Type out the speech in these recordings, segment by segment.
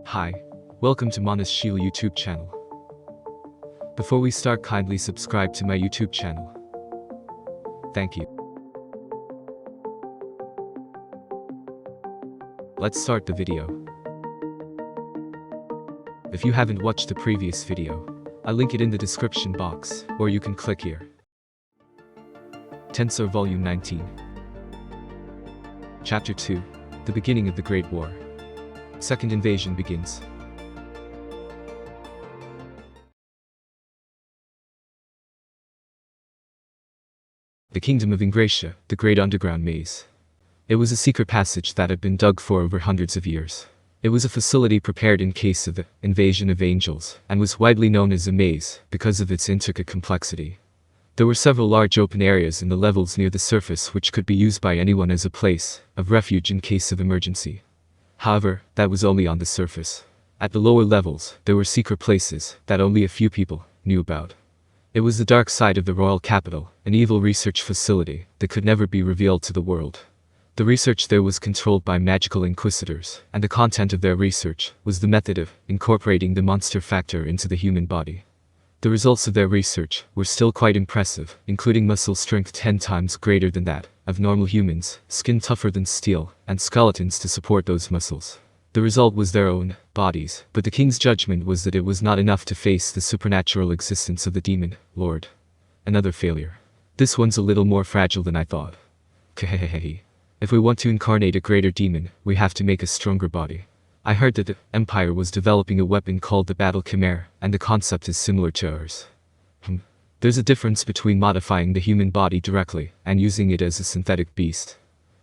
Hi, welcome to Manas Shil YouTube channel. Before we start, kindly subscribe to my YouTube channel. Thank you. Let's start the video. If you haven't watched the previous video, I'll link it in the description box, or you can click here. Tensura Volume 19. Chapter 2. The Beginning of the Great War. Second invasion begins. The Kingdom of Ingratia, the Great Underground Maze. It was a secret passage that had been dug for over hundreds of years. It was a facility prepared in case of the invasion of angels, and was widely known as a maze because of its intricate complexity. There were several large open areas in the levels near the surface which could be used by anyone as a place of refuge in case of emergency. However, that was only on the surface. At the lower levels, there were secret places that only a few people knew about. It was the dark side of the royal capital, an evil research facility that could never be revealed to the world. The research there was controlled by magical inquisitors, and the content of their research was the method of incorporating the monster factor into the human body. The results of their research were still quite impressive, including muscle strength 10 times greater than that of normal humans, skin tougher than steel, and skeletons to support those muscles. The result was their own bodies, but the king's judgment was that it was not enough to face the supernatural existence of the demon lord. Another failure. This one's a little more fragile than I thought. Kehehehe. If we want to incarnate a greater demon, we have to make a stronger body. I heard that the Empire was developing a weapon called the Battle Chimera, and the concept is similar to ours. There's a difference between modifying the human body directly and using it as a synthetic beast.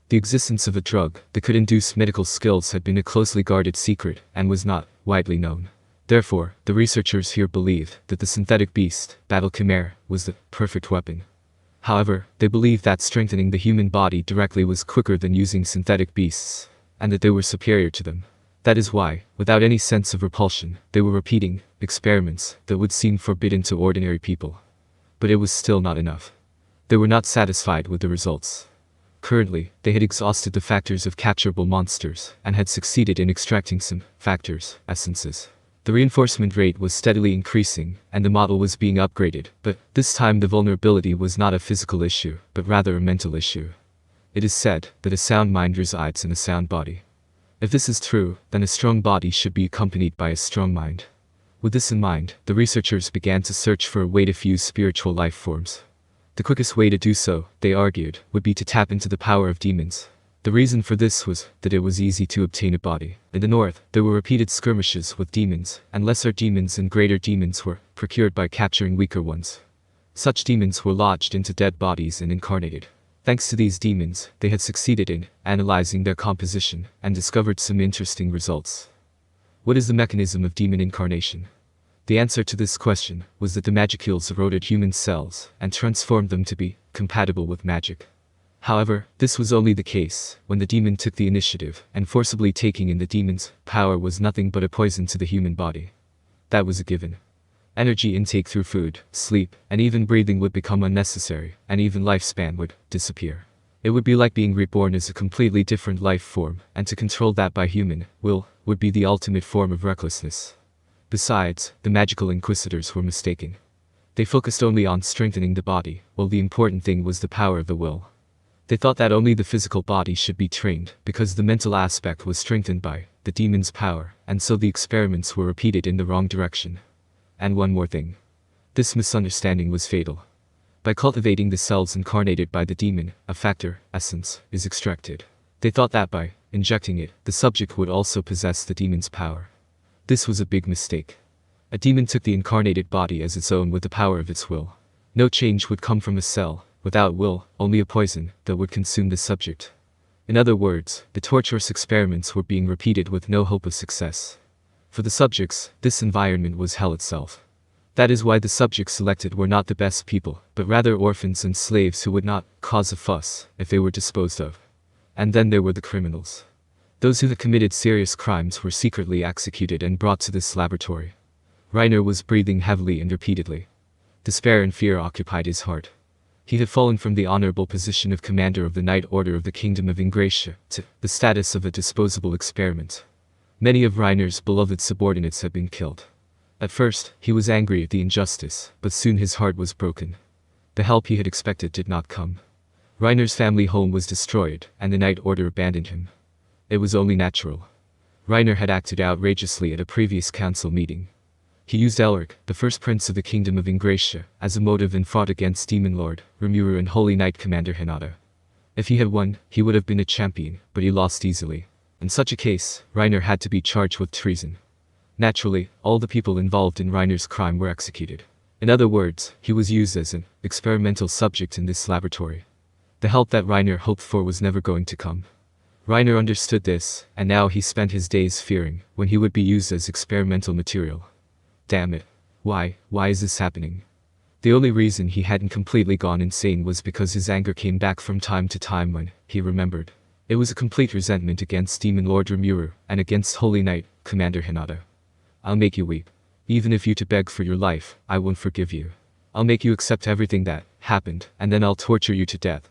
The existence of a drug that could induce medical skills had been a closely guarded secret and was not widely known. Therefore, the researchers here believed that the synthetic beast, Battle Chimera, was the perfect weapon. However, they believed that strengthening the human body directly was quicker than using synthetic beasts, and that they were superior to them. That is why, without any sense of repulsion, they were repeating experiments that would seem forbidden to ordinary people. But it was still not enough. They were not satisfied with the results. Currently, they had exhausted the factors of capturable monsters, and had succeeded in extracting some factors, essences. The reinforcement rate was steadily increasing, and the model was being upgraded, but this time the vulnerability was not a physical issue, but rather a mental issue. It is said that a sound mind resides in a sound body. If this is true, then a strong body should be accompanied by a strong mind. With this in mind, the researchers began to search for a way to fuse spiritual life forms. The quickest way to do so, they argued, would be to tap into the power of demons. The reason for this was that it was easy to obtain a body. In the north, there were repeated skirmishes with demons, and lesser demons and greater demons were procured by capturing weaker ones. Such demons were lodged into dead bodies and incarnated. Thanks to these demons, they had succeeded in analyzing their composition and discovered some interesting results. What is the mechanism of demon incarnation? The answer to this question was that the magicules eroded human cells and transformed them to be compatible with magic. However, this was only the case when the demon took the initiative, and forcibly taking in the demon's power was nothing but a poison to the human body. That was a given. Energy intake through food, sleep, and even breathing would become unnecessary, and even lifespan would disappear. It would be like being reborn as a completely different life form, and to control that by human will would be the ultimate form of recklessness. Besides, the magical inquisitors were mistaken. They focused only on strengthening the body, while the important thing was the power of the will. They thought that only the physical body should be trained, because the mental aspect was strengthened by the demon's power, and so the experiments were repeated in the wrong direction. And one more thing. This misunderstanding was fatal. By cultivating the cells incarnated by the demon, a factor, essence, is extracted. They thought that by injecting it, the subject would also possess the demon's power. This was a big mistake. A demon took the incarnated body as its own with the power of its will. No change would come from a cell, without will, only a poison that would consume the subject. In other words, the torturous experiments were being repeated with no hope of success. For the subjects, this environment was hell itself. That is why the subjects selected were not the best people, but rather orphans and slaves who would not cause a fuss if they were disposed of. And then there were the criminals. Those who had committed serious crimes were secretly executed and brought to this laboratory. Reiner was breathing heavily and repeatedly. Despair and fear occupied his heart. He had fallen from the honorable position of commander of the Knight Order of the Kingdom of Ingratia to the status of a disposable experiment. Many of Reiner's beloved subordinates had been killed. At first, he was angry at the injustice, but soon his heart was broken. The help he had expected did not come. Reiner's family home was destroyed, and the Night Order abandoned him. It was only natural. Reiner had acted outrageously at a previous council meeting. He used Elric, the first prince of the Kingdom of Ingratia, as a motive and fought against Demon Lord, Rimuru and Holy Knight Commander Hinata. If he had won, he would have been a champion, but he lost easily. In such a case, Reiner had to be charged with treason. Naturally, all the people involved in Reiner's crime were executed. In other words, he was used as an experimental subject in this laboratory. The help that Reiner hoped for was never going to come. Reiner understood this, and now he spent his days fearing when he would be used as experimental material. Damn it. Why is this happening? The only reason he hadn't completely gone insane was because his anger came back from time to time when he remembered. It was a complete resentment against Demon Lord Rimuru and against Holy Knight Commander Hinata. I'll make you weep. Even if you to beg for your life, I won't forgive you. I'll make you accept everything that happened, and then I'll torture you to death.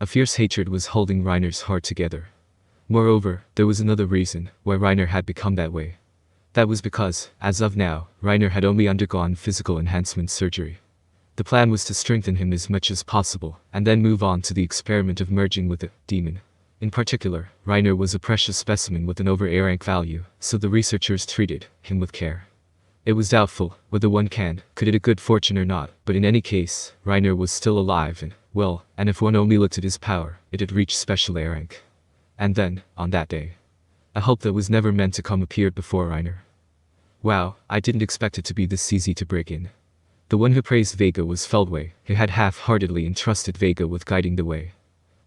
A fierce hatred was holding Reiner's heart together. Moreover, there was another reason why Reiner had become that way. That was because, as of now, Reiner had only undergone physical enhancement surgery. The plan was to strengthen him as much as possible, and then move on to the experiment of merging with a demon. In particular, Reiner was a precious specimen with an over A rank value, so the researchers treated him with care. It was doubtful whether one could it a good fortune or not, but in any case, Reiner was still alive and if one only looked at his power, it had reached special A rank. And then, on that day, a hope that was never meant to come appeared before Reiner. Wow, I didn't expect it to be this easy to break in. The one who praised Vega was Feldway, who had half-heartedly entrusted Vega with guiding the way.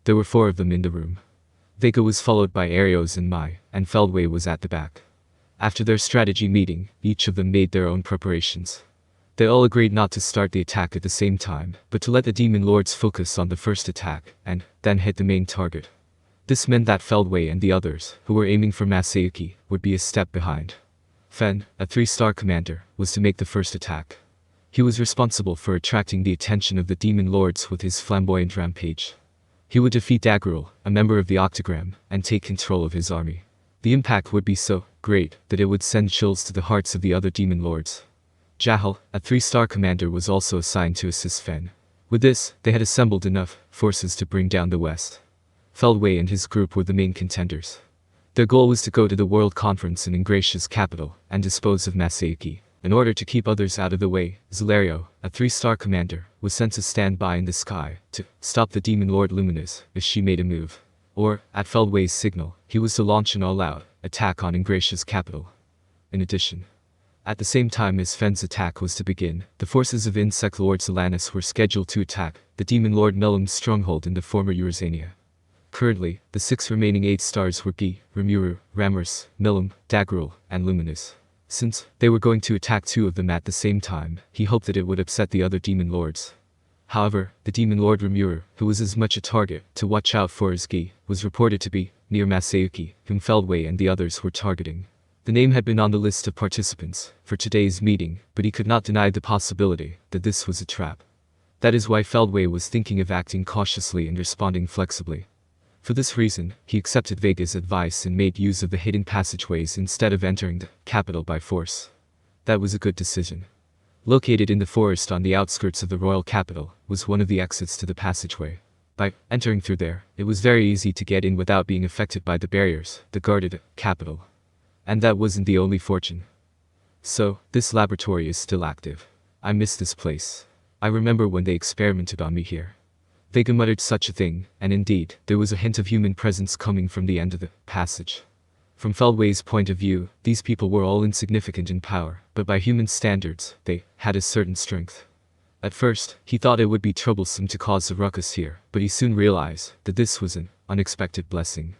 There were 4 of them in the room. Vega was followed by Arios and Mai, and Feldway was at the back. After their strategy meeting, each of them made their own preparations. They all agreed not to start the attack at the same time, but to let the Demon Lords focus on the first attack, and then hit the main target. This meant that Feldway and the others, who were aiming for Masayuki, would be a step behind. Fen, a 3-star commander, was to make the first attack. He was responsible for attracting the attention of the Demon Lords with his flamboyant rampage. He would defeat Daggerul, a member of the Octagram, and take control of his army. The impact would be so great that it would send chills to the hearts of the other Demon Lords. Jahal, a 3-star commander, was also assigned to assist Fen. With this, they had assembled enough forces to bring down the West. Feldway and his group were the main contenders. Their goal was to go to the World Conference in Ingratia's capital and dispose of Masayuki. In order to keep others out of the way, Zelario, a 3-star commander, was sent to stand by in the sky to stop the Demon Lord Luminous if she made a move. Or, at Feldway's signal, he was to launch an all-out attack on Ingratia's capital. In addition, at the same time as Fen's attack was to begin, the forces of Insect Lord Solanus were scheduled to attack the Demon Lord Melum's stronghold in the former Eurazania. Currently, the 6 remaining 8 stars were Gi, Rimuru, Ramurs, Melum, Daggerul, and Luminous. Since they were going to attack 2 of them at the same time, he hoped that it would upset the other Demon Lords. However, the Demon Lord Rimuru, who was as much a target to watch out for as Gi, was reported to be near Masayuki, whom Feldway and the others were targeting. The name had been on the list of participants for today's meeting, but he could not deny the possibility that this was a trap. That is why Feldway was thinking of acting cautiously and responding flexibly. For this reason, he accepted Vega's advice and made use of the hidden passageways instead of entering the capital by force. That was a good decision. Located in the forest on the outskirts of the royal capital was one of the exits to the passageway. By entering through there, it was very easy to get in without being affected by the barriers that guarded the capital. And that wasn't the only fortune. So, this laboratory is still active. I miss this place. I remember when they experimented on me here. Vega muttered such a thing, and indeed, there was a hint of human presence coming from the end of the passage. From Feldway's point of view, these people were all insignificant in power, but by human standards, they had a certain strength. At first, he thought it would be troublesome to cause a ruckus here, but he soon realized that this was an unexpected blessing.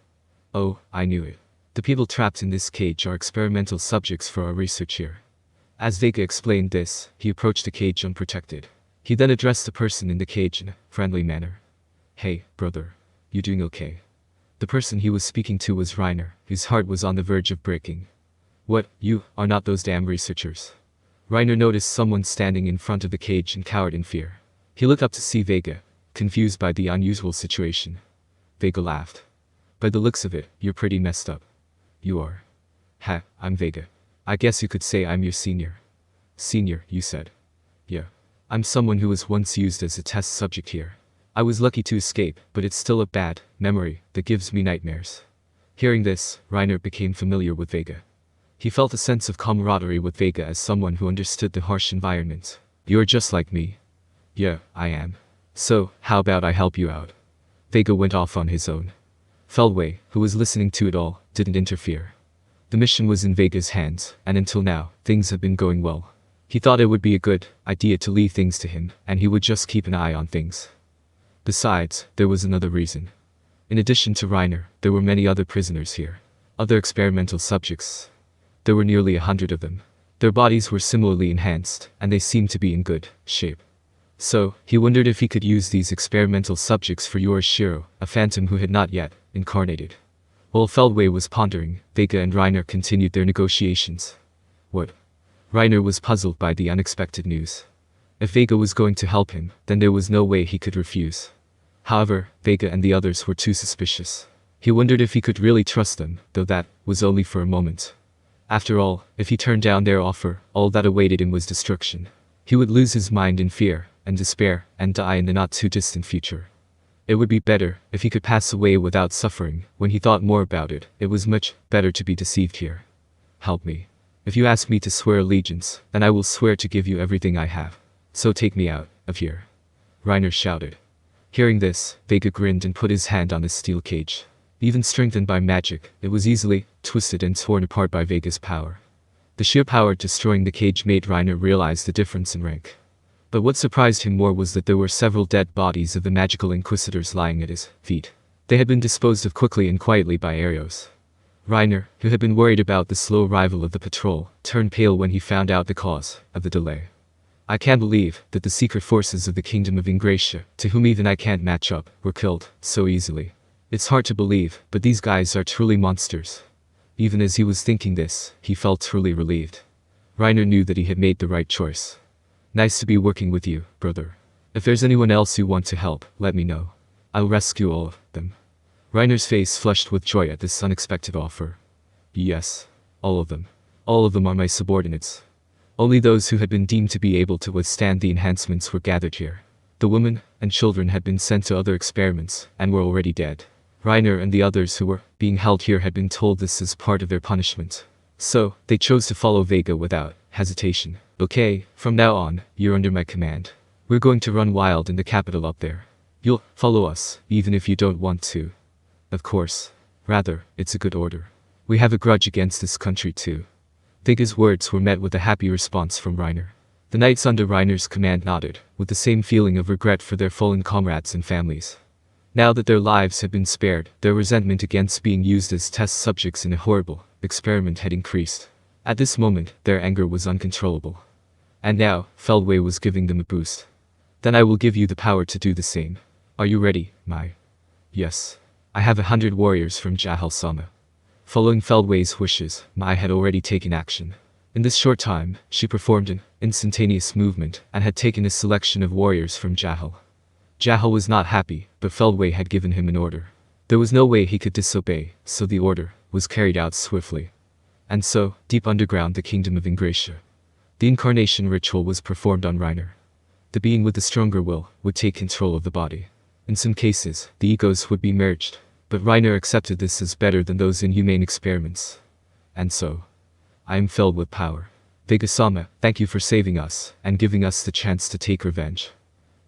Oh, I knew it. The people trapped in this cage are experimental subjects for our research here. As Vega explained this, he approached the cage unprotected. He then addressed the person in the cage in a friendly manner. Hey, brother. You doing okay? The person he was speaking to was Reiner, whose heart was on the verge of breaking. What, you are not those damn researchers? Reiner noticed someone standing in front of the cage and cowered in fear. He looked up to see Vega, confused by the unusual situation. Vega laughed. By the looks of it, you're pretty messed up. You are. Ha, I'm Vega. I guess you could say I'm your senior. Senior, you said. Yeah. I'm someone who was once used as a test subject here. I was lucky to escape, but it's still a bad memory that gives me nightmares. Hearing this, Reiner became familiar with Vega. He felt a sense of camaraderie with Vega as someone who understood the harsh environment. You're just like me. Yeah, I am. So, how about I help you out? Vega went off on his own. Feldway, who was listening to it all, didn't interfere. The mission was in Vega's hands, and until now, things have been going well. He thought it would be a good idea to leave things to him, and he would just keep an eye on things. Besides, there was another reason. In addition to Reiner, there were many other prisoners here. Other experimental subjects. There were nearly 100 of them. Their bodies were similarly enhanced, and they seemed to be in good shape. So, he wondered if he could use these experimental subjects for Yorishiro, a phantom who had not yet incarnated. While Feldway was pondering, Vega and Reiner continued their negotiations. What? Reiner was puzzled by the unexpected news. If Vega was going to help him, then there was no way he could refuse. However, Vega and the others were too suspicious. He wondered if he could really trust them, though that was only for a moment. After all, if he turned down their offer, all that awaited him was destruction. He would lose his mind in fear and despair and die in the not-too-distant future. It would be better if he could pass away without suffering. When he thought more about it, it was much better to be deceived here. Help me. If you ask me to swear allegiance, then I will swear to give you everything I have. So take me out of here. Reiner shouted. Hearing this, Vega grinned and put his hand on his steel cage. Even strengthened by magic, it was easily twisted and torn apart by Vega's power. The sheer power destroying the cage made Reiner realize the difference in rank. But what surprised him more was that there were several dead bodies of the magical inquisitors lying at his feet. They had been disposed of quickly and quietly by Arios. Reiner, who had been worried about the slow arrival of the patrol, turned pale when he found out the cause of the delay. I can't believe that the secret forces of the Kingdom of Ingratia, to whom even I can't match up, were killed so easily. It's hard to believe, but these guys are truly monsters. Even as he was thinking this, he felt truly relieved. Reiner knew that he had made the right choice. Nice to be working with you, brother. If there's anyone else you want to help, let me know. I'll rescue all of them. Reiner's face flushed with joy at this unexpected offer. Yes. All of them. All of them are my subordinates. Only those who had been deemed to be able to withstand the enhancements were gathered here. The women and children had been sent to other experiments, and were already dead. Reiner and the others who were being held here had been told this as part of their punishment. So, they chose to follow Vega without hesitation. Okay, from now on, you're under my command. We're going to run wild in the capital up there. You'll follow us, even if you don't want to. Of course. Rather, it's a good order. We have a grudge against this country too. Vega's words were met with a happy response from Reiner. The knights under Reiner's command nodded, with the same feeling of regret for their fallen comrades and families. Now that their lives had been spared, their resentment against being used as test subjects in a horrible experiment had increased. At this moment, their anger was uncontrollable. And now, Feldway was giving them a boost. Then I will give you the power to do the same. Are you ready, Mai? Yes. I have 100 warriors from Jahal-sama. Following Feldway's wishes, Mai had already taken action. In this short time, she performed an instantaneous movement and had taken a selection of warriors from Jahal. Jahal was not happy, but Feldway had given him an order. There was no way he could disobey, so the order was carried out swiftly. And so, deep underground the Kingdom of Ingratia, the incarnation ritual was performed on Reiner. The being with the stronger will would take control of the body. In some cases, the egos would be merged, but Reiner accepted this as better than those inhumane experiments. And so, I am filled with power. Vega-sama, thank you for saving us, and giving us the chance to take revenge.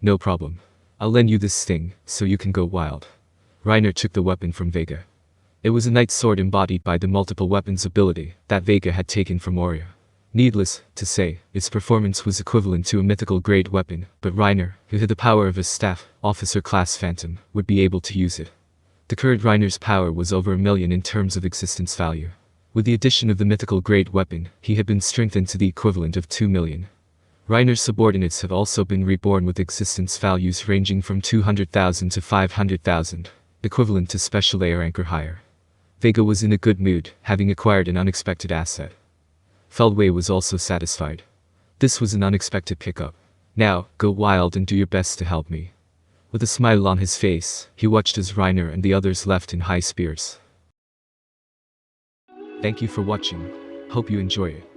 No problem. I'll lend you this thing, so you can go wild. Reiner took the weapon from Vega. It was a knight's sword embodied by the multiple weapons ability that Vega had taken from Oria. Needless to say, its performance was equivalent to a mythical grade weapon, but Reiner, who had the power of a staff officer class phantom, would be able to use it. The current Reiner's power was over 1 million in terms of existence value. With the addition of the mythical grade weapon, he had been strengthened to the equivalent of 2 million. Reiner's subordinates have also been reborn with existence values ranging from 200,000 to 500,000, equivalent to special A rank or higher. Vega was in a good mood, having acquired an unexpected asset. Feldway was also satisfied. This was an unexpected pickup. Now, go wild and do your best to help me. With a smile on his face, he watched as Reiner and the others left in high spirits. Thank you for watching. Hope you enjoy it.